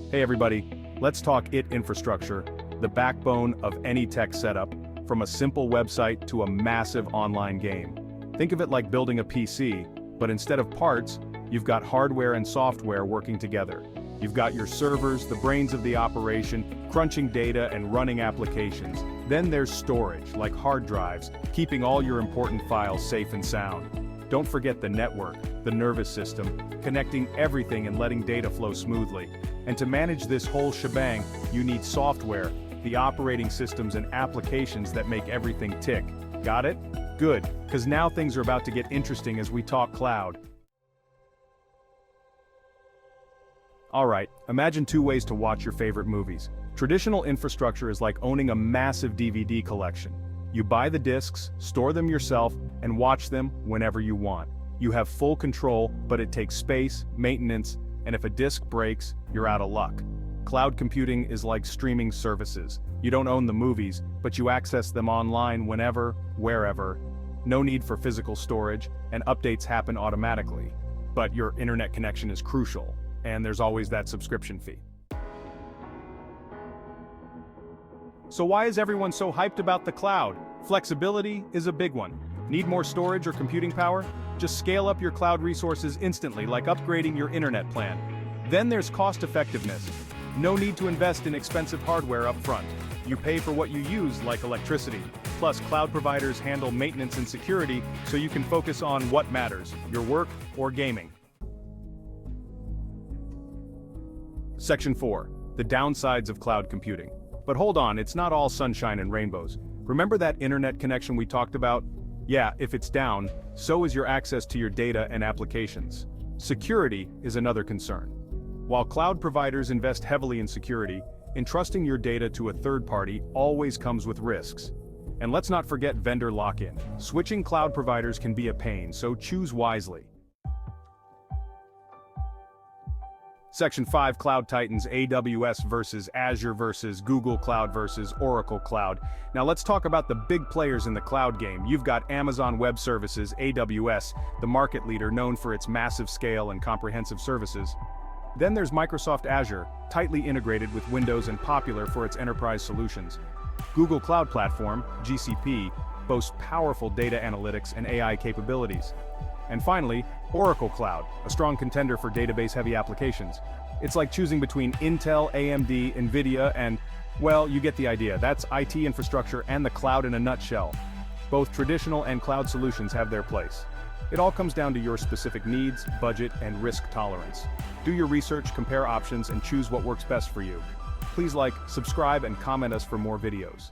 Hey everybody, let's talk infrastructure, the backbone of any tech setup, from a simple website to a massive online game. Think of it like building a PC, but instead of parts, you've got hardware and software working together. You've got your servers, the brains of the operation, crunching data and running applications. Then there's storage, like hard drives, keeping all your important files safe and sound. Don't forget the network, the nervous system, connecting everything and letting data flow smoothly. And to manage this whole shebang, you need software, the operating systems and applications that make everything tick. Got it? Good, because now things are about to get interesting as we talk cloud. Alright, imagine two ways to watch your favorite movies. Traditional infrastructure is like owning a massive DVD collection. You buy the discs, store them yourself, and watch them whenever you want. You have full control, but it takes space, maintenance, and if a disc breaks, you're out of luck. Cloud computing is like streaming services. You don't own the movies, but you access them online whenever, wherever. No need for physical storage, and updates happen automatically. But your internet connection is crucial, and there's always that subscription fee. So why is everyone so hyped about the cloud? Flexibility is a big one. Need more storage or computing power? Just scale up your cloud resources instantly, like upgrading your internet plan. Then there's cost effectiveness. No need to invest in expensive hardware up front. You pay for what you use, like electricity. Plus, cloud providers handle maintenance and security, so you can focus on what matters, your work or gaming. Section 4. The downsides of cloud computing. But hold on, it's not all sunshine and rainbows. Remember that internet connection we talked about? Yeah, if it's down, so is your access to your data and applications. Security is another concern. While cloud providers invest heavily in security, entrusting your data to a third party always comes with risks. And let's not forget vendor lock-in. Switching cloud providers can be a pain, so choose wisely. Section 5. Cloud Titans, AWS versus Azure versus Google Cloud versus Oracle Cloud. Now let's talk about the big players in the cloud game. You've got Amazon Web Services, AWS, the market leader known for its massive scale and comprehensive services. Then there's Microsoft Azure, tightly integrated with Windows and popular for its enterprise solutions. Google Cloud Platform, GCP, boasts powerful data analytics and AI capabilities. And finally, Oracle Cloud, a strong contender for database-heavy applications. It's like choosing between Intel, AMD, NVIDIA, and, well, you get the idea. That's IT infrastructure and the cloud in a nutshell. Both traditional and cloud solutions have their place. It all comes down to your specific needs, budget, and risk tolerance. Do your research, compare options, and choose what works best for you. Please like, subscribe, and comment us for more videos.